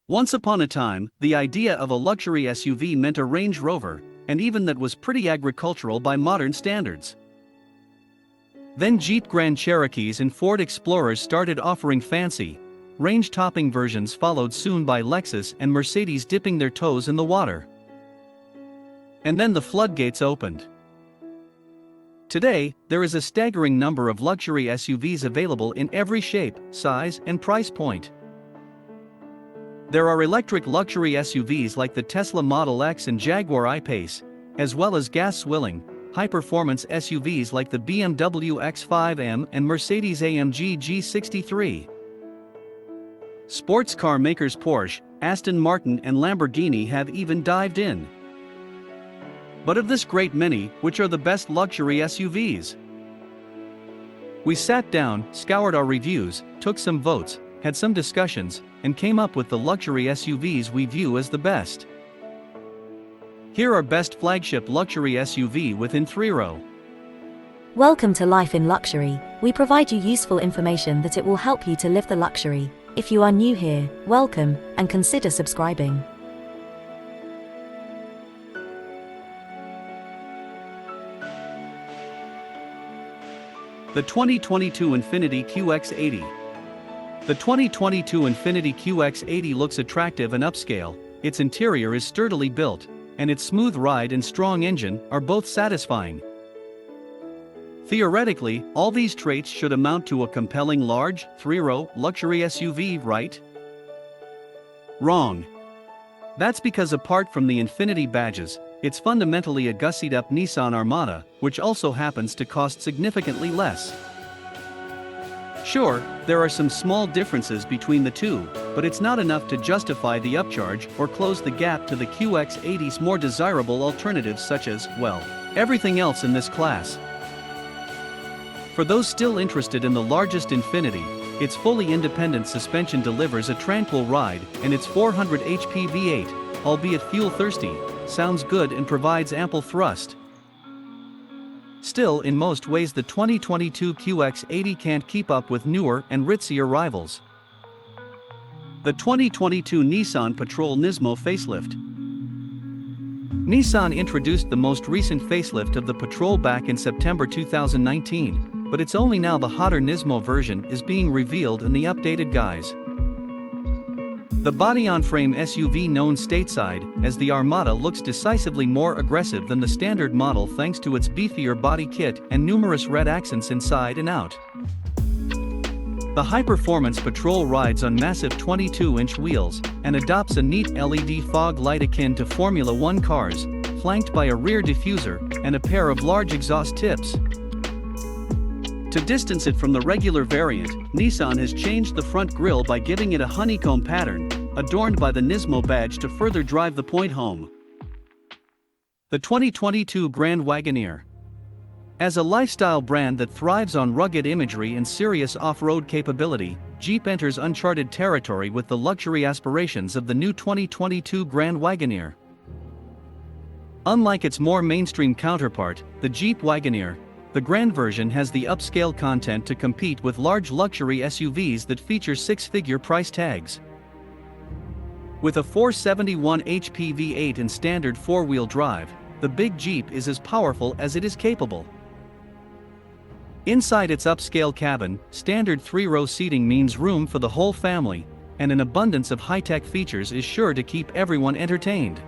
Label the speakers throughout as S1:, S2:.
S1: Once upon a time, the idea of a luxury SUV meant a Range Rover, and even that was pretty agricultural by modern standards. Then Jeep Grand Cherokees and Ford Explorers started offering fancy, range-topping versions, followed soon by Lexus and Mercedes dipping their toes in the water. And then the floodgates opened. Today, there is a staggering number of luxury SUVs available in every shape, size, and price point. There are electric luxury SUVs like the Tesla Model X and Jaguar I-Pace, as well as gas-swilling, high-performance SUVs like the BMW X7 and Mercedes-AMG G63. Sports car makers Porsche, Aston Martin and Lamborghini have even dived in. But of this great many, which are the best luxury SUVs? We sat down, scoured our reviews, took some votes, had some discussions, and came up with the luxury SUVs we view as the best. Here are best flagship luxury SUV within 3-row.
S2: Welcome to Life in Luxury. We provide you useful information that it will help you to live the luxury. If you are new here, welcome, and consider subscribing.
S1: The 2022 Infiniti QX80. The 2022 Infiniti QX80 looks attractive and upscale, its interior is sturdily built, and its smooth ride and strong engine are both satisfying. Theoretically, all these traits should amount to a compelling large, 3-row, luxury SUV, right? Wrong. That's because apart from the Infiniti badges, it's fundamentally a gussied-up Nissan Armada, which also happens to cost significantly less. Sure, there are some small differences between the two, but it's not enough to justify the upcharge or close the gap to the QX80's more desirable alternatives such as, well, everything else in this class. For those still interested in the largest Infiniti, its fully independent suspension delivers a tranquil ride, and its 400 HP V8, albeit fuel-thirsty, sounds good and provides ample thrust. Still, in most ways the 2022 QX80 can't keep up with newer and ritzier rivals. The 2022 Nissan Patrol Nismo facelift. Nissan introduced the most recent facelift of the Patrol back in September 2019, but it's only now the hotter Nismo version is being revealed in the updated guise. The body-on-frame SUV known stateside as the Armada looks decisively more aggressive than the standard model thanks to its beefier body kit and numerous red accents inside and out. The high-performance Patrol rides on massive 22-inch wheels and adopts a neat LED fog light akin to Formula One cars, flanked by a rear diffuser and a pair of large exhaust tips. To distance it from the regular variant, Nissan has changed the front grille by giving it a honeycomb pattern, adorned by the Nismo badge to further drive the point home. The 2022 Grand Wagoneer. As a lifestyle brand that thrives on rugged imagery and serious off-road capability, Jeep enters uncharted territory with the luxury aspirations of the new 2022 Grand Wagoneer. Unlike its more mainstream counterpart, the Jeep Wagoneer, the Grand version has the upscale content to compete with large luxury SUVs that feature six-figure price tags. With a 471 HP V8 and standard 4-wheel drive, the big Jeep is as powerful as it is capable. Inside its upscale cabin, standard 3-row seating means room for the whole family, and an abundance of high-tech features is sure to keep everyone entertained.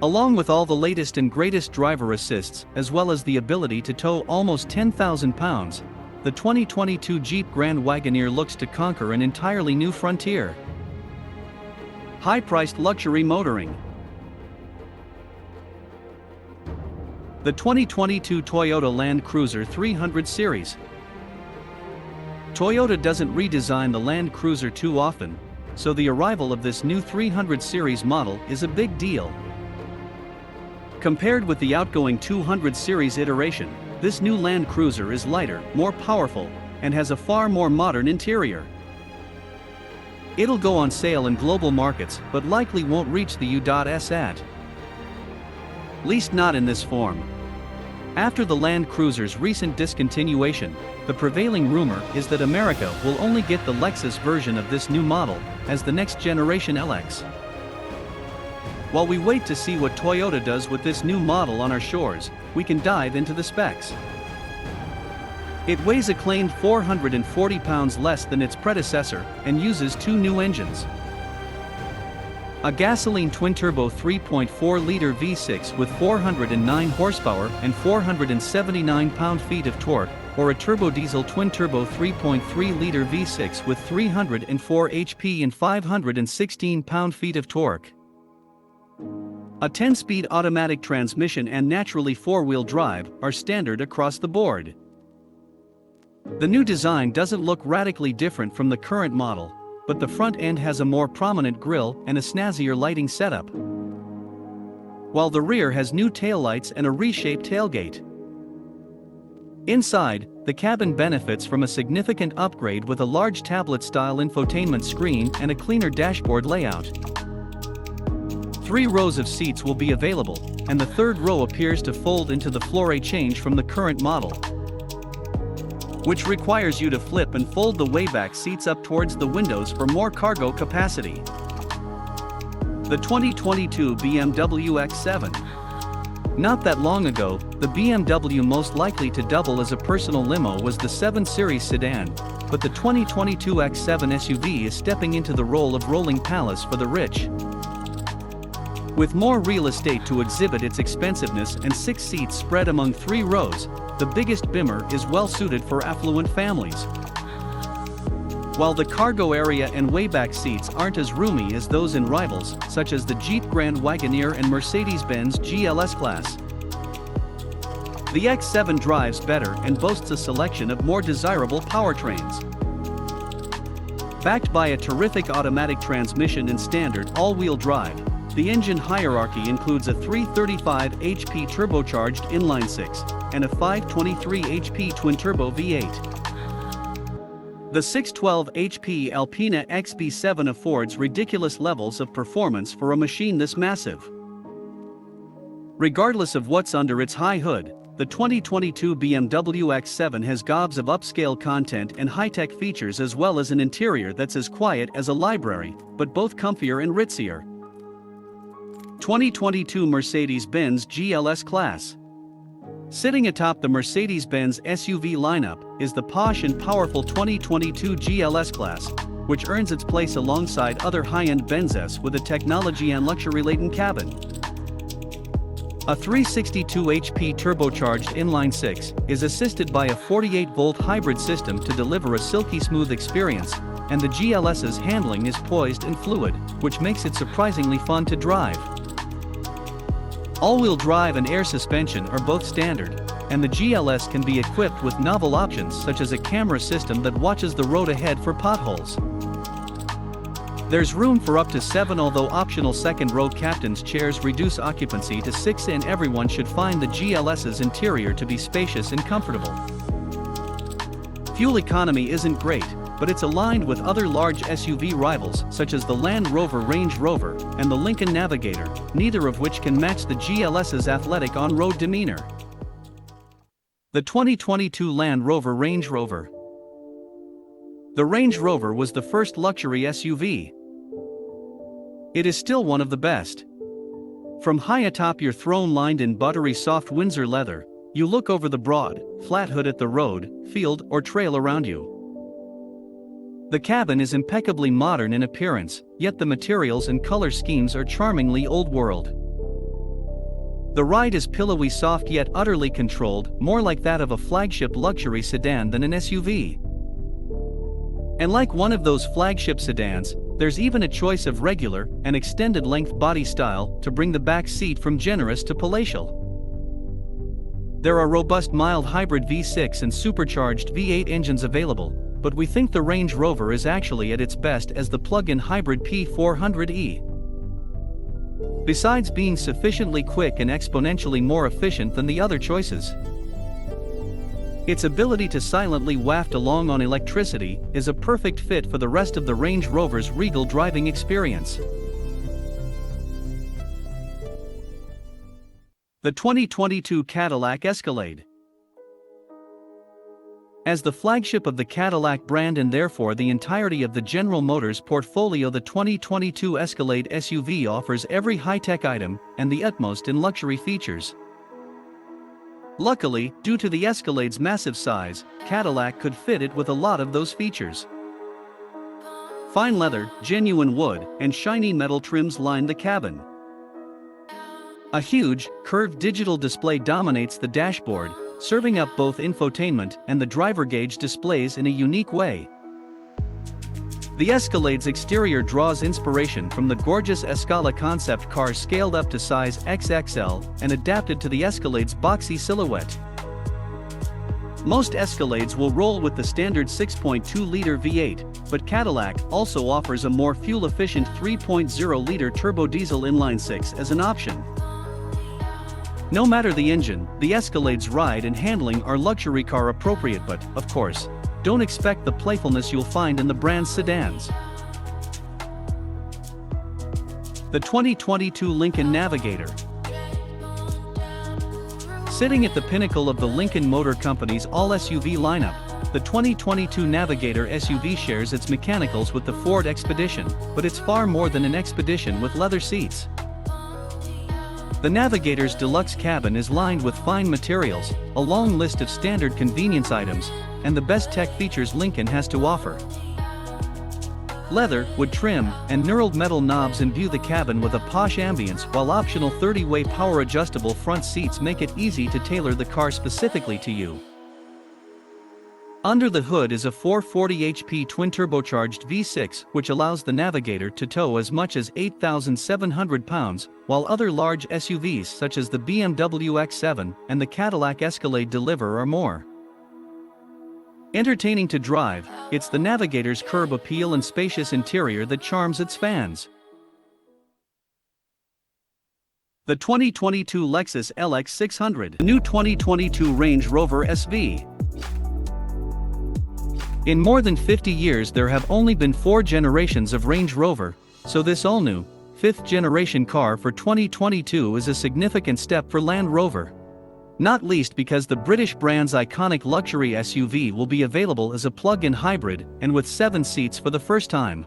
S1: Along with all the latest and greatest driver assists, as well as the ability to tow almost 10,000 pounds, the 2022 Jeep Grand Wagoneer looks to conquer an entirely new frontier. High-priced luxury motoring. The 2022 Toyota Land Cruiser 300 Series. Toyota doesn't redesign the Land Cruiser too often, so the arrival of this new 300 Series model is a big deal. Compared with the outgoing 200 Series iteration, this new Land Cruiser is lighter, more powerful, and has a far more modern interior. It'll go on sale in global markets but likely won't reach the U.S. at least not in this form. After the Land Cruiser's recent discontinuation, the prevailing rumor is that America will only get the Lexus version of this new model as the next generation LX. While we wait to see what Toyota does with this new model on our shores, we can dive into the specs. It weighs a claimed 440 pounds less than its predecessor and uses two new engines. A gasoline twin-turbo 3.4-liter V6 with 409 horsepower and 479 pound-feet of torque, or a turbo-diesel twin-turbo 3.3-liter V6 with 304 HP and 516 pound-feet of torque. A 10-speed automatic transmission and naturally four-wheel drive are standard across the board. The new design doesn't look radically different from the current model, but the front end has a more prominent grille and a snazzier lighting setup, while the rear has new taillights and a reshaped tailgate. Inside, the cabin benefits from a significant upgrade with a large tablet-style infotainment screen and a cleaner dashboard layout. 3 rows of seats will be available, and the third row appears to fold into the floor, a change from the current model, which requires you to flip and fold the wayback seats up towards the windows for more cargo capacity. The 2022 BMW X7. Not that long ago, the BMW most likely to double as a personal limo was the 7 Series sedan, but the 2022 X7 SUV is stepping into the role of rolling palace for the rich. With more real estate to exhibit its expensiveness and 6 seats spread among 3 rows, the biggest Bimmer is well suited for affluent families. While the cargo area and wayback seats aren't as roomy as those in rivals, such as the Jeep Grand Wagoneer and Mercedes-Benz GLS-Class. The X7 drives better and boasts a selection of more desirable powertrains. Backed by a terrific automatic transmission and standard all-wheel drive, the engine hierarchy includes a 335 HP turbocharged inline-6 and a 523 HP twin-turbo V8. The 612 HP Alpina XB7 affords ridiculous levels of performance for a machine this massive. Regardless of what's under its high hood, the 2022 BMW X7 has gobs of upscale content and high-tech features, as well as an interior that's as quiet as a library, but both comfier and ritzier. 2022 Mercedes-Benz GLS-Class. Sitting atop the Mercedes-Benz SUV lineup is the posh and powerful 2022 GLS-Class, which earns its place alongside other high-end Benzes with a technology and luxury-laden cabin. A 362 HP turbocharged inline-6 is assisted by a 48-volt hybrid system to deliver a silky smooth experience, and the GLS's handling is poised and fluid, which makes it surprisingly fun to drive. All-wheel drive and air suspension are both standard, and the GLS can be equipped with novel options such as a camera system that watches the road ahead for potholes. There's room for up to 7, although optional second-row captain's chairs reduce occupancy to 6, and everyone should find the GLS's interior to be spacious and comfortable. Fuel economy isn't great, but it's aligned with other large SUV rivals such as the Land Rover Range Rover and the Lincoln Navigator, neither of which can match the GLS's athletic on-road demeanor. The 2022 Land Rover Range Rover. The Range Rover was the first luxury SUV. It is still one of the best. From high atop your throne lined in buttery soft Windsor leather, you look over the broad, flat hood at the road, field, or trail around you. The cabin is impeccably modern in appearance, yet the materials and color schemes are charmingly old-world. The ride is pillowy soft yet utterly controlled, more like that of a flagship luxury sedan than an SUV. And like one of those flagship sedans, there's even a choice of regular and extended-length body style to bring the back seat from generous to palatial. There are robust mild hybrid V6 and supercharged V8 engines available, but we think the Range Rover is actually at its best as the plug-in hybrid P400e. Besides being sufficiently quick and exponentially more efficient than the other choices, its ability to silently waft along on electricity is a perfect fit for the rest of the Range Rover's regal driving experience. The 2022 Cadillac Escalade. As the flagship of the Cadillac brand and therefore the entirety of the General Motors portfolio, the 2022 Escalade SUV offers every high-tech item and the utmost in luxury features. Luckily, due to the Escalade's massive size, Cadillac could fit it with a lot of those features. Fine leather, genuine wood, and shiny metal trims line the cabin. A huge, curved digital display dominates the dashboard, serving up both infotainment and the driver gauge displays in a unique way. The Escalade's exterior draws inspiration from the gorgeous Escala concept car scaled up to size XXL and adapted to the Escalade's boxy silhouette. Most Escalades will roll with the standard 6.2-liter V8, but Cadillac also offers a more fuel-efficient 3.0-liter turbo diesel inline-six as an option. No matter the engine, the Escalade's ride and handling are luxury car appropriate, but, of course, don't expect the playfulness you'll find in the brand's sedans. The 2022 Lincoln Navigator. Sitting at the pinnacle of the Lincoln Motor Company's all-SUV lineup, the 2022 Navigator SUV shares its mechanicals with the Ford Expedition, but it's far more than an Expedition with leather seats. The Navigator's deluxe cabin is lined with fine materials, a long list of standard convenience items, and the best tech features Lincoln has to offer. Leather, wood trim, and knurled metal knobs imbue the cabin with a posh ambience, while optional 30-way power-adjustable front seats make it easy to tailor the car specifically to you. Under the hood is a 440 HP twin-turbocharged V6, which allows the Navigator to tow as much as 8,700 pounds, while other large SUVs such as the BMW X7 and the Cadillac Escalade deliver or more. Entertaining to drive, it's the Navigator's curb appeal and spacious interior that charms its fans. The 2022 Lexus LX 600, the new 2022 Range Rover SV. In more than 50 years there have only been 4 generations of Range Rover, so this all-new, 5th-generation car for 2022 is a significant step for Land Rover. Not least because the British brand's iconic luxury SUV will be available as a plug-in hybrid and with 7 seats for the first time.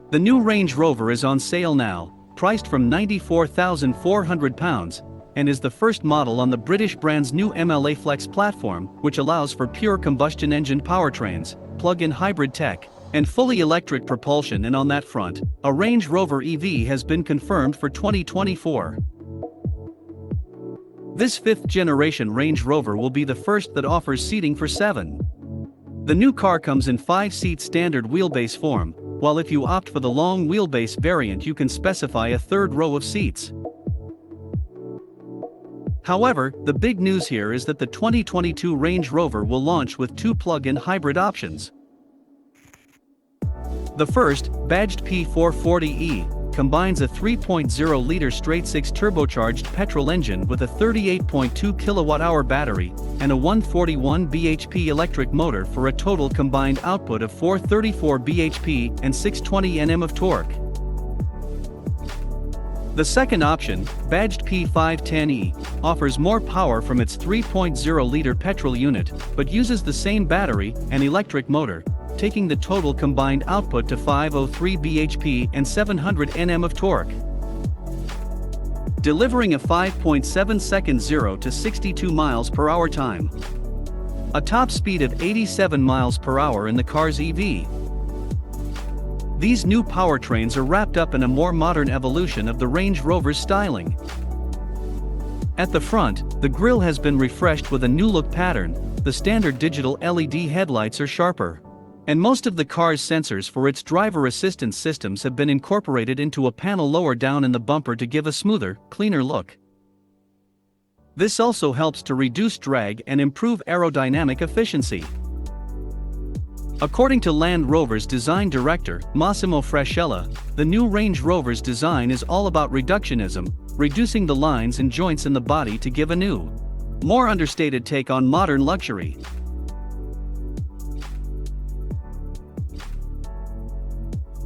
S1: The new Range Rover is on sale now, priced from £94,400, and is the first model on the British brand's new MLA Flex platform, which allows for pure combustion engine powertrains, plug-in hybrid tech, and fully electric propulsion. And on that front, a Range Rover EV has been confirmed for 2024. This 5th-generation Range Rover will be the first that offers seating for 7. The new car comes in 5-seat standard wheelbase form, while if you opt for the long wheelbase variant you can specify a 3rd row of seats. However, the big news here is that the 2022 Range Rover will launch with 2 plug-in hybrid options. The first, badged P440e, combines a 3.0-liter straight-six turbocharged petrol engine with a 38.2 kWh battery and a 141 bhp electric motor for a total combined output of 434 bhp and 620 Nm of torque. The second option, badged P510e, offers more power from its 3.0-liter petrol unit, but uses the same battery and electric motor, taking the total combined output to 503 bhp and 700 Nm of torque. Delivering a 5.7-second 0 to 62 miles per hour time. A top speed of 87 miles per hour in the car's EV. These new powertrains are wrapped up in a more modern evolution of the Range Rover's styling. At the front, the grille has been refreshed with a new look pattern, the standard digital LED headlights are sharper. And most of the car's sensors for its driver assistance systems have been incorporated into a panel lower down in the bumper to give a smoother, cleaner look. This also helps to reduce drag and improve aerodynamic efficiency. According to Land Rover's design director, Massimo Frescella, the new Range Rover's design is all about reductionism, reducing the lines and joints in the body to give a new, more understated take on modern luxury.